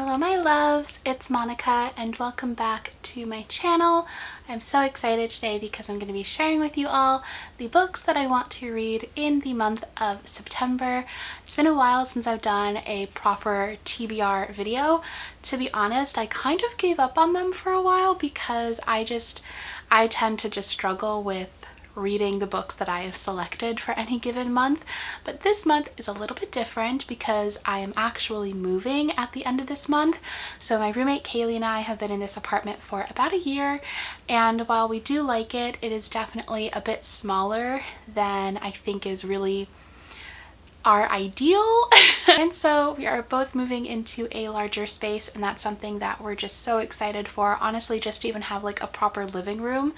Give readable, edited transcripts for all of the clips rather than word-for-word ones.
Hello my loves, it's Monica and welcome back to my channel. I'm so excited today because I'm going to be sharing with you all the books that I want to read in the month of September. It's been a while since I've done a proper TBR video. To be honest, I kind of gave up on them for a while because I tend to just struggle with reading the books that I have selected for any given month, but this month is a little bit different because I am actually moving at the end of this month. So my roommate Kaylee and I have been in this apartment for about a year, and while we do like it, it is definitely a bit smaller than I think is really our ideal. And so we are both moving into a larger space, and that's something that we're just so excited for. Honestly, just to even have like a proper living room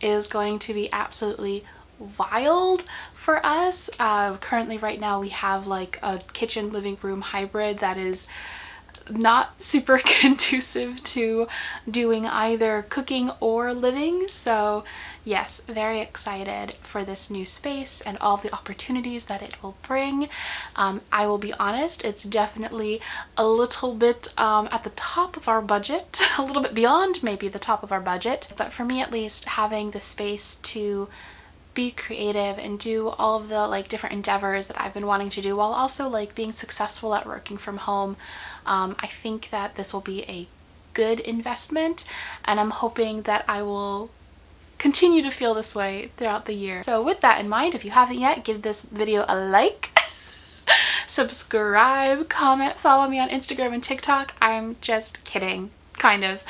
is going to be absolutely wild for us. Currently right now we have like a kitchen living room hybrid that is not super conducive to doing either cooking or living. So yes, very excited for this new space and all the opportunities that it will bring. I will be honest, it's definitely a little bit at the top of our budget, a little bit beyond maybe the top of our budget, but for me at least, having the space to be creative and do all of the like different endeavors that I've been wanting to do while also like being successful at working from home, I think that this will be a good investment, and I'm hoping that I will continue to feel this way throughout the year. So with that in mind, if you haven't yet, give this video a like, subscribe, comment, follow me on Instagram and TikTok. I'm just kidding, kind of.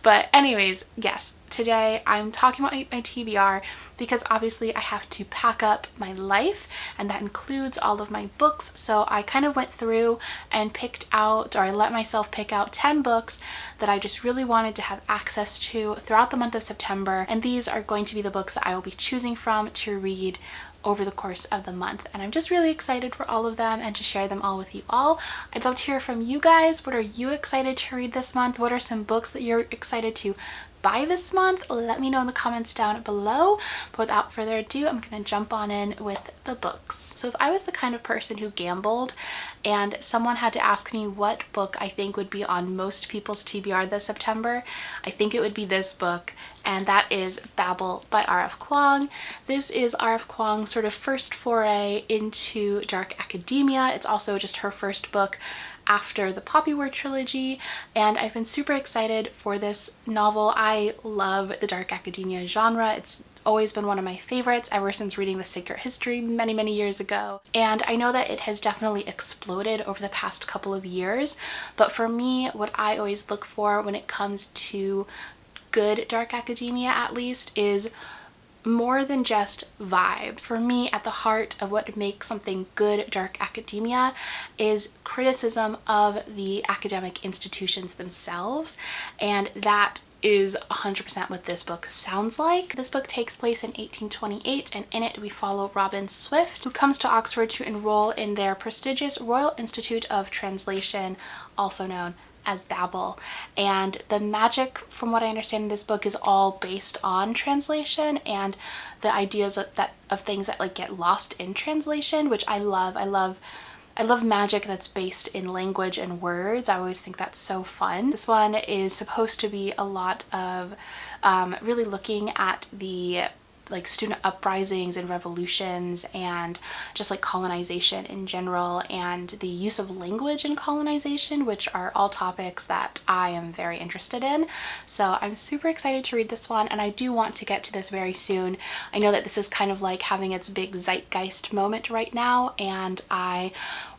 But anyways, yes, today I'm talking about my TBR because obviously I have to pack up my life, and that includes all of my books. So I kind of went through and picked out, or I let myself pick out 10 books that I just really wanted to have access to throughout the month of September, and these are going to be the books that I will be choosing from to read over the course of the month, and I'm just really excited for all of them and to share them all with you all. I'd love to hear from you guys. What are you excited to read this month? What are some books that you're excited to buy this month? Let me know in the comments down below. But without further ado, I'm gonna jump on in with the books. So if I was the kind of person who gambled and someone had to ask me what book I think would be on most people's TBR this September, I think it would be this book, and that is Babble by R.F. Kuang. This is R.F. Kuang's sort of first foray into dark academia. It's also just her first book after the Poppy War trilogy, and I've been super excited for this novel. I love the dark academia genre. It's always been one of my favorites ever since reading The Secret History many years ago, and I know that it has definitely exploded over the past couple of years, but for me, what I always look for when it comes to good dark academia at least is more than just vibes. For me, at the heart of what makes something good dark academia is criticism of the academic institutions themselves, and that is 100% what this book sounds like. This book takes place in 1828, and in it we follow Robin Swift, who comes to Oxford to enroll in their prestigious Royal Institute of Translation, also known as Babble. And the magic, from what I understand in this book, is all based on translation and the ideas of things that like get lost in translation, which I love. I love magic that's based in language and words. I always think that's so fun. This one is supposed to be a lot of really looking at the like student uprisings and revolutions and just like colonization in general, and the use of language in colonization, which are all topics that I am very interested in. So I'm super excited to read this one, and I do want to get to this very soon. I know that this is kind of like having its big zeitgeist moment right now, and I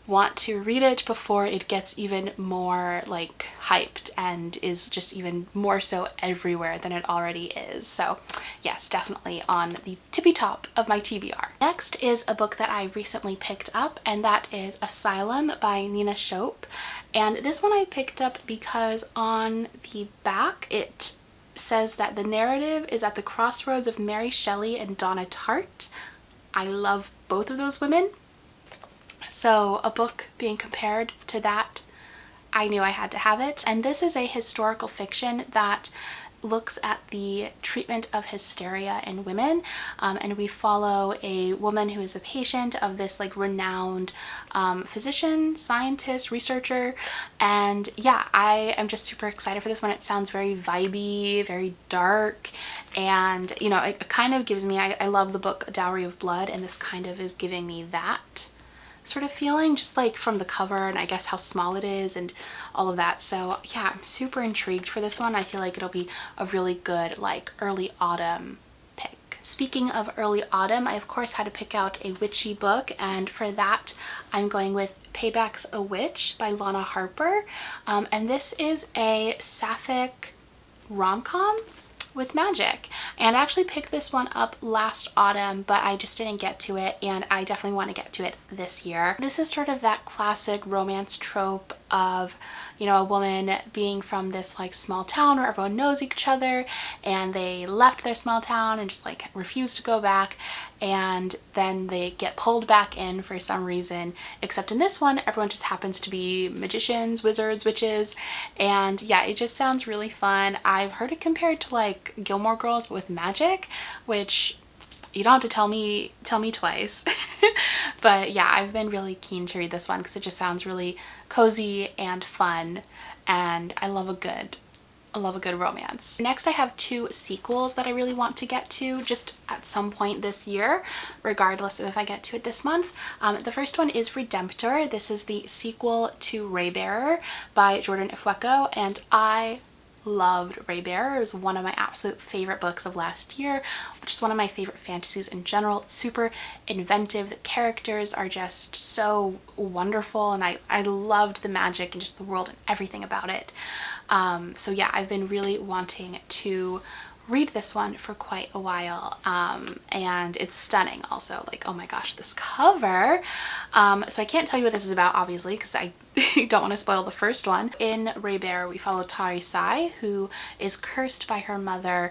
want to read it before it gets even more like hyped and is just even more so everywhere than it already is. So yes, definitely on the tippy top of my TBR. Next is a book that I recently picked up, and that is Asylum by Nina Shope. And this one I picked up because on the back it says that the narrative is at the crossroads of Mary Shelley and Donna Tartt. I love both of those women. So a book being compared to that, I knew I had to have it. And this is a historical fiction that looks at the treatment of hysteria in women, and we follow a woman who is a patient of this like renowned physician, scientist, researcher. And yeah, I am just super excited for this one. It sounds very vibey, very dark, and you know, it kind of gives me, I love the book A Dowry of Blood, and this kind of is giving me that sort of feeling, just like from the cover and I guess how small it is and all of that. So yeah, I'm super intrigued for this one. I feel like it'll be a really good like early autumn pick. Speaking of early autumn, I of course had to pick out a witchy book, and for that I'm going with Payback's A Witch by Lana Harper. And this is a sapphic rom-com with magic, and I actually picked this one up last autumn, but I just didn't get to it, and I definitely want to get to it this year. This is sort of that classic romance trope of, you know, a woman being from this like small town where everyone knows each other, and they left their small town and just like refused to go back, and then they get pulled back in for some reason. Except in this one, everyone just happens to be magicians, wizards, witches, and yeah, it just sounds really fun. I've heard it compared to like Gilmore Girls but with magic, which you don't have to tell me twice. But yeah, I've been really keen to read this one because it just sounds really cozy and fun, and I love a good romance. Next, I have two sequels that I really want to get to just at some point this year, regardless of if I get to it this month. The first one is Redemptor. This is the sequel to Raybearer by Jordan Ifueko, and I loved Raybearer. It was one of my absolute favorite books of last year, which is one of my favorite fantasies in general. It's super inventive. The characters are just so wonderful, and I loved the magic and just the world and everything about it. So yeah, I've been really wanting to read this one for quite a while, and it's stunning also. Like, oh my gosh, this cover. So I can't tell you what this is about, obviously, because I don't want to spoil the first one. In Raybearer, we follow Tari Sai, who is cursed by her mother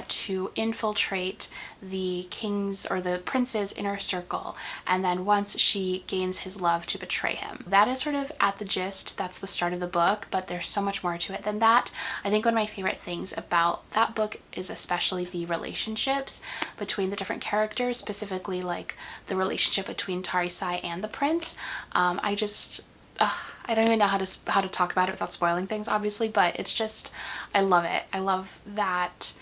to infiltrate the king's or the prince's inner circle, and then once she gains his love, to betray him. That is sort of at the gist. That's the start of the book, but there's so much more to it than that. I think one of my favorite things about that book is especially the relationships between the different characters, specifically like the relationship between Tari Sai and the prince. I don't even know how to talk about it without spoiling things, obviously, but it's just, I love it. I love that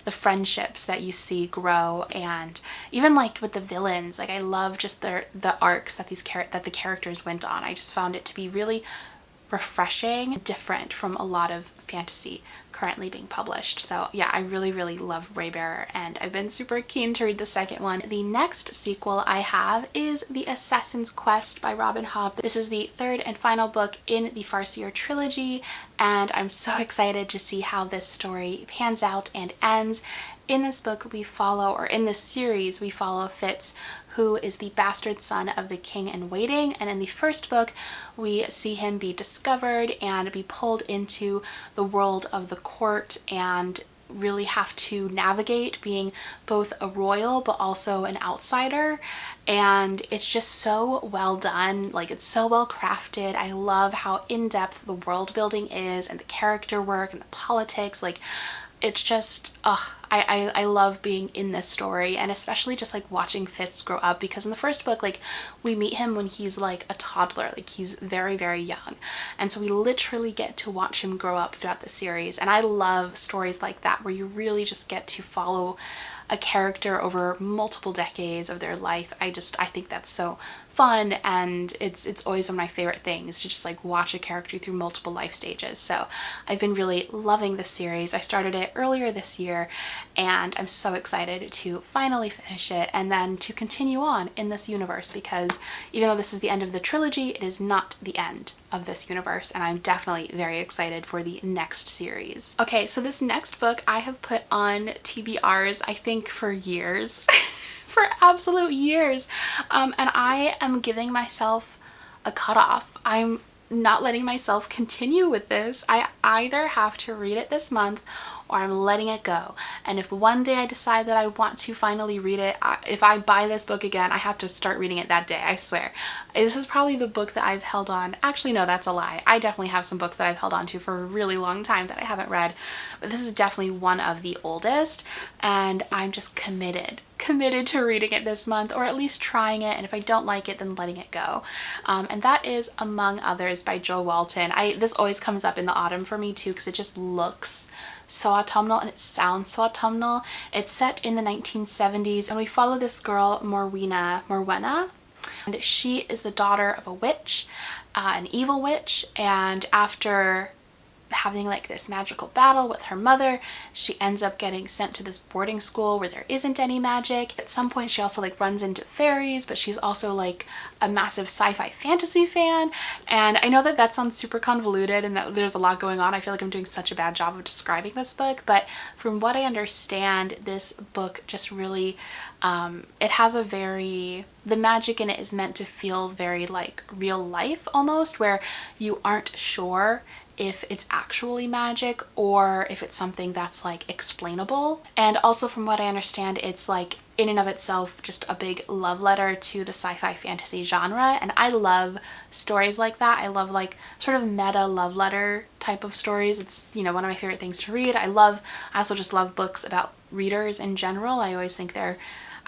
the friendships that you see grow, and even like with the villains, like I love just the arcs that the characters went on. I just found it to be really refreshing, different from a lot of fantasy currently being published. So yeah, I really love Raybearer, and I've been super keen to read the second one. The next sequel I have is The Assassin's Quest by Robin Hobb. This is the third and final book in the Farseer trilogy, and I'm so excited to see how this story pans out and ends. In this book we follow, or in this series we follow Fitz, who is the bastard son of the king in waiting, and in the first book we see him be discovered and be pulled into the world of the court and really have to navigate being both a royal but also an outsider. And it's just so well done, like it's so well crafted. I love how in-depth the world building is, and the character work and the politics. Like, it's just, I love being in this story, and especially just like watching Fitz grow up, because in the first book, like, we meet him when he's like a toddler, like he's very young, and so we literally get to watch him grow up throughout the series. And I love stories like that where you really just get to follow a character over multiple decades of their life. I think that's so fun, and it's always one of my favorite things to just like watch a character through multiple life stages. So I've been really loving this series. I started it earlier this year, and I'm so excited to finally finish it and then to continue on in this universe, because even though this is the end of the trilogy, it is not the end of this universe, and I'm definitely very excited for the next series. Okay, so this next book I have put on TBRs, I think, for years. For absolute years, and I am giving myself a cutoff. I'm not letting myself continue with this. I either have to read it this month or I'm letting it go. And if one day I decide that I want to finally read it, if I buy this book again, I have to start reading it that day, I swear. This is probably the book that I've held on. Actually, no, that's a lie. I definitely have some books that I've held on to for a really long time that I haven't read, but this is definitely one of the oldest, and I'm just committed to reading it this month, or at least trying it, and if I don't like it, then letting it go. And that is Among Others by Jo Walton. This always comes up in the autumn for me too, because it just looks so autumnal and it sounds so autumnal. It's set in the 1970s, and we follow this girl, Morwenna, and she is the daughter of a witch, an evil witch, and after having like this magical battle with her mother, she ends up getting sent to this boarding school where there isn't any magic. At some point she also like runs into fairies, but she's also like a massive sci-fi fantasy fan, and I know that that sounds super convoluted and that there's a lot going on. I feel like I'm doing such a bad job of describing this book, but from what I understand, this book just really it has the magic in it is meant to feel very like real life almost, where you aren't sure if it's actually magic or if it's something that's like explainable. And also from what I understand, it's like in and of itself just a big love letter to the sci-fi fantasy genre, and I love stories like that. I love like sort of meta love letter type of stories. It's, you know, one of my favorite things to read. I also just love books about readers in general. I always think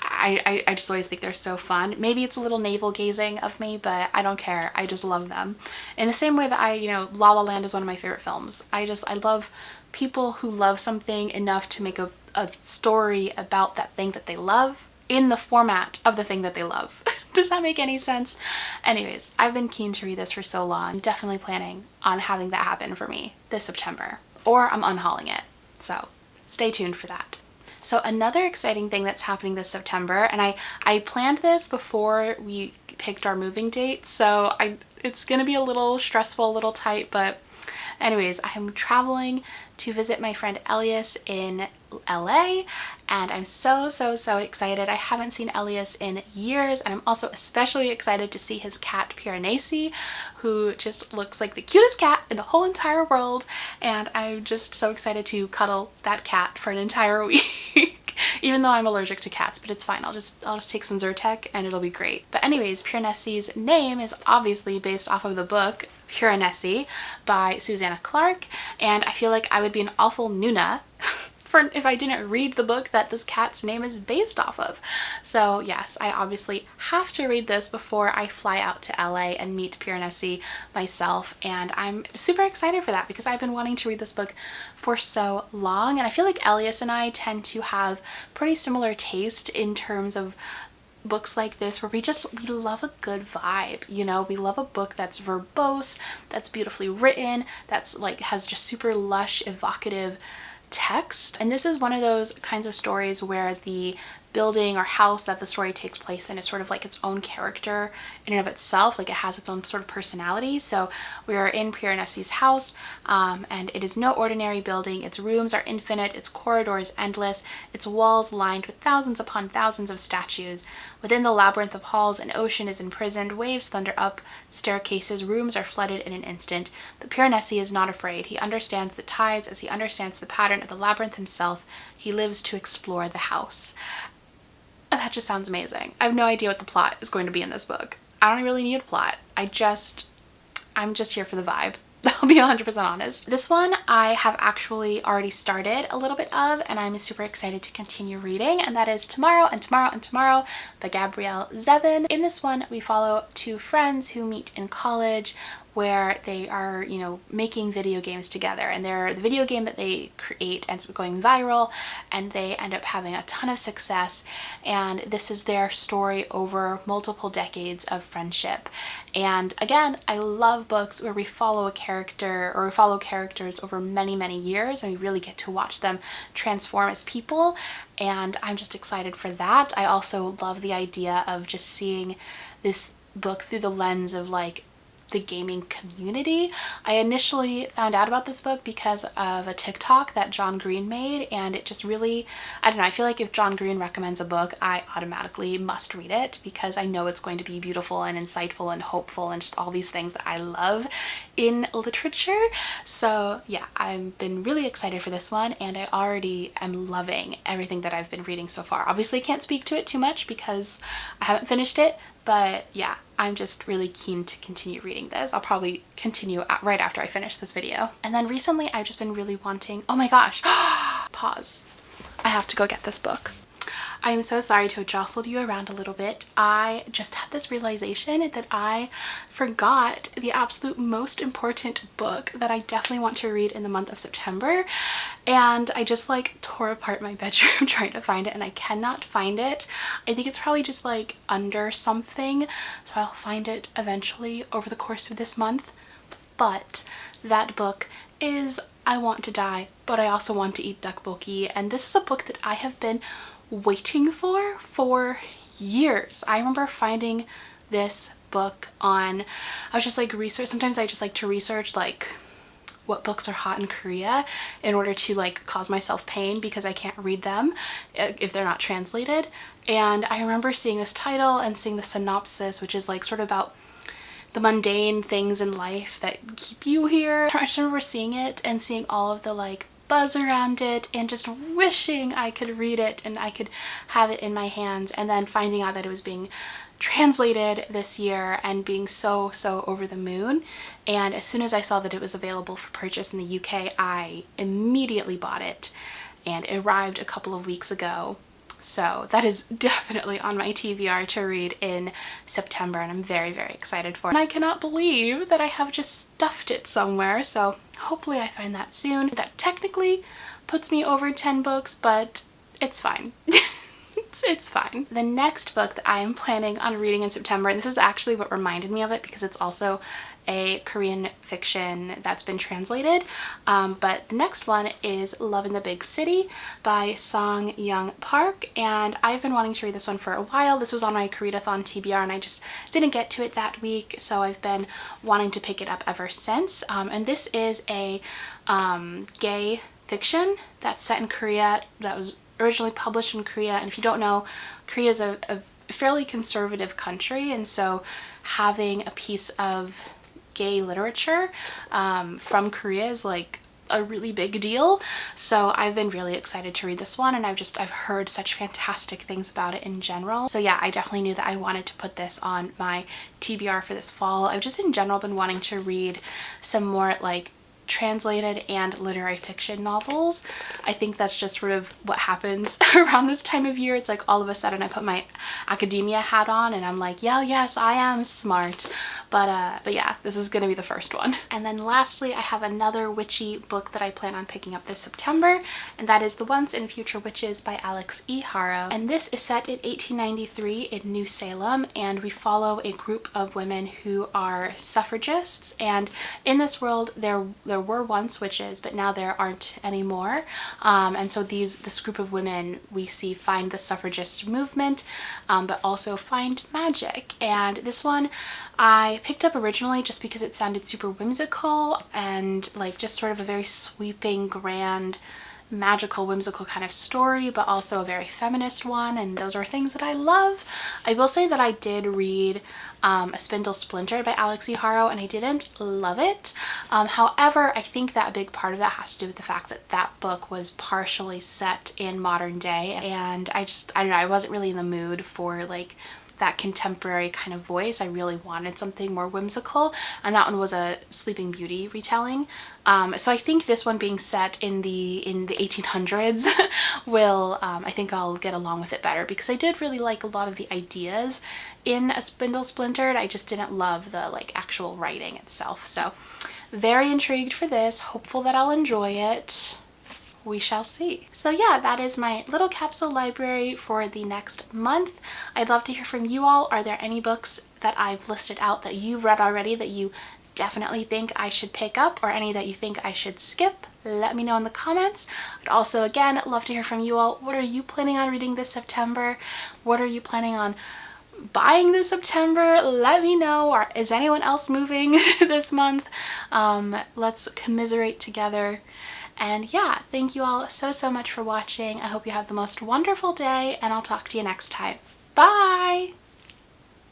I just always think they're so fun. Maybe it's a little navel gazing of me, but I don't care. I just love them. In the same way that La La Land is one of my favorite films. I love people who love something enough to make a story about that thing that they love in the format of the thing that they love. Does that make any sense? Anyways, I've been keen to read this for so long. I'm definitely planning on having that happen for me this September, or I'm unhauling it. So stay tuned for that. So another exciting thing that's happening this September, and I planned this before we picked our moving date, so it's gonna be a little stressful, a little tight, but anyways, I'm traveling to visit my friend Elias in LA, and I'm so excited. I haven't seen Elias in years, and I'm also especially excited to see his cat Piranesi, who just looks like the cutest cat in the whole entire world, and I'm just so excited to cuddle that cat for an entire week. Even though I'm allergic to cats, but it's fine. I'll just take some Zyrtec and it'll be great. But anyways, Piranesi's name is obviously based off of the book Piranesi by Susanna Clarke, and I feel like I would be an awful Nuna if I didn't read the book that this cat's name is based off of. So yes, I obviously have to read this before I fly out to LA and meet Piranesi myself, and I'm super excited for that because I've been wanting to read this book for so long, and I feel like Elias and I tend to have pretty similar taste in terms of books like this, where we love a good vibe, you know. We love a book that's verbose, that's beautifully written, that's like has just super lush, evocative text. And this is one of those kinds of stories where the building or house that the story takes place in is sort of like its own character in and of itself, like it has its own sort of personality. So we are in Piranesi's house, and it is no ordinary building. Its rooms are infinite, its corridors endless, its walls lined with thousands upon thousands of statues. Within the labyrinth of halls, an ocean is imprisoned, waves thunder up staircases, rooms are flooded in an instant. But Piranesi is not afraid. He understands the tides as he understands the pattern of the labyrinth himself. He lives to explore the house. And that just sounds amazing. I have no idea what the plot is going to be in this book. I don't really need a plot. I'm just here for the vibe. I'll be 100% honest. This one I have actually already started a little bit of, and I'm super excited to continue reading, and that is Tomorrow and Tomorrow and Tomorrow by Gabrielle Zevin. In this one, we follow two friends who meet in college, where they are, you know, making video games together, and the video game that they create ends up going viral, and they end up having a ton of success, and this is their story over multiple decades of friendship. And again, I love books where we follow a character, or we follow characters over many years, and we really get to watch them transform as people, and I'm just excited for that. I also love the idea of just seeing this book through the lens of like the gaming community. I initially found out about this book because of a TikTok that John Green made, and it just really, I don't know, I feel like if John Green recommends a book, I automatically must read it because I know it's going to be beautiful and insightful and hopeful and just all these things that I love in literature. So yeah, I've been really excited for this one, and I already am loving everything that I've been reading so far. Obviously I can't speak to it too much because I haven't finished it, but yeah, I'm just really keen to continue reading this. I'll probably continue right after I finish this video. And then recently I've just been really wanting, oh my gosh, pause. I have to go get this book. I am so sorry to have jostled you around a little bit. I just had this realization that I forgot the absolute most important book that I definitely want to read in the month of September, and I just like tore apart my bedroom trying to find it, and I cannot find it. I think it's probably just like under something, so I'll find it eventually over the course of this month. But that book is I Want to Die, But I Also Want to Eat Tteokbokki, and this is a book that I have been waiting for years. I remember finding this book on, I was just like sometimes I just like to research like what books are hot in Korea in order to like cause myself pain because I can't read them if they're not translated. And I remember seeing this title and seeing the synopsis, which is like sort of about the mundane things in life that keep you here. I just remember seeing it and seeing all of the like buzz around it and just wishing I could read it and I could have it in my hands, and then finding out that it was being translated this year and being so over the moon. And as soon as I saw that it was available for purchase in the UK, I immediately bought it, and it arrived a couple of weeks ago. So that is definitely on my TBR to read in September, and I'm very excited for it. And I cannot believe that I have just stuffed it somewhere, so hopefully I find that soon. That technically puts me over 10 books, but it's fine. It's fine. The next book that I am planning on reading in September, and this is actually what reminded me of it because it's also a Korean fiction that's been translated, but the next one is Love in the Big City by Song Young Park, and I've been wanting to read this one for a while. This was on my Koreadathon TBR and I just didn't get to it that week, so I've been wanting to pick it up ever since. And this is a gay fiction that's set in Korea, that was originally published in Korea. And if you don't know, Korea is a fairly conservative country, and so having a piece of gay literature from Korea is like a really big deal. So I've been really excited to read this one, and I've heard such fantastic things about it in general. So yeah, I definitely knew that I wanted to put this on my TBR for this fall. I've just in general been wanting to read some more like translated and literary fiction novels. I think that's just sort of what happens around this time of year. It's like all of a sudden I put my academia hat on and I'm like, yeah, yes, I am smart. But yeah, this is gonna be the first one. And then lastly, I have another witchy book that I plan on picking up this September, and that is The Once and Future Witches by Alex E. Harrow. And this is set in 1893 in New Salem, and we follow a group of women who are suffragists, and in this world there were once witches, but now there aren't anymore. And so this group of women we see find the suffragist movement, but also find magic. And this one I picked up originally just because it sounded super whimsical and like just sort of a very sweeping, grand, magical, whimsical kind of story, but also a very feminist one, and those are things that I love. I will say that I did read A Spindle Splintered by Alex E. Harrow, and I didn't love it. However, I think that a big part of that has to do with the fact that that book was partially set in modern day, and I don't know, I wasn't really in the mood for like that contemporary kind of voice. I really wanted something more whimsical, and that one was a Sleeping Beauty retelling. So I think this one being set in the 1800s will, I think I'll get along with it better, because I did really like a lot of the ideas in A Spindle Splintered. I just didn't love the like actual writing itself. So very intrigued for this, hopeful that I'll enjoy it. We shall see. So yeah, that is my little capsule library for the next month. I'd love to hear from you all. Are there any books that I've listed out that you've read already that you definitely think I should pick up, or any that you think I should skip? Let me know in the comments. I'd also, again, love to hear from you all. What are you planning on reading this September? What are you planning on buying this September, let me know. Or is anyone else moving this month? Let's commiserate together. And yeah, thank you all so much for watching. I hope you have the most wonderful day, and I'll talk to you next time. Bye!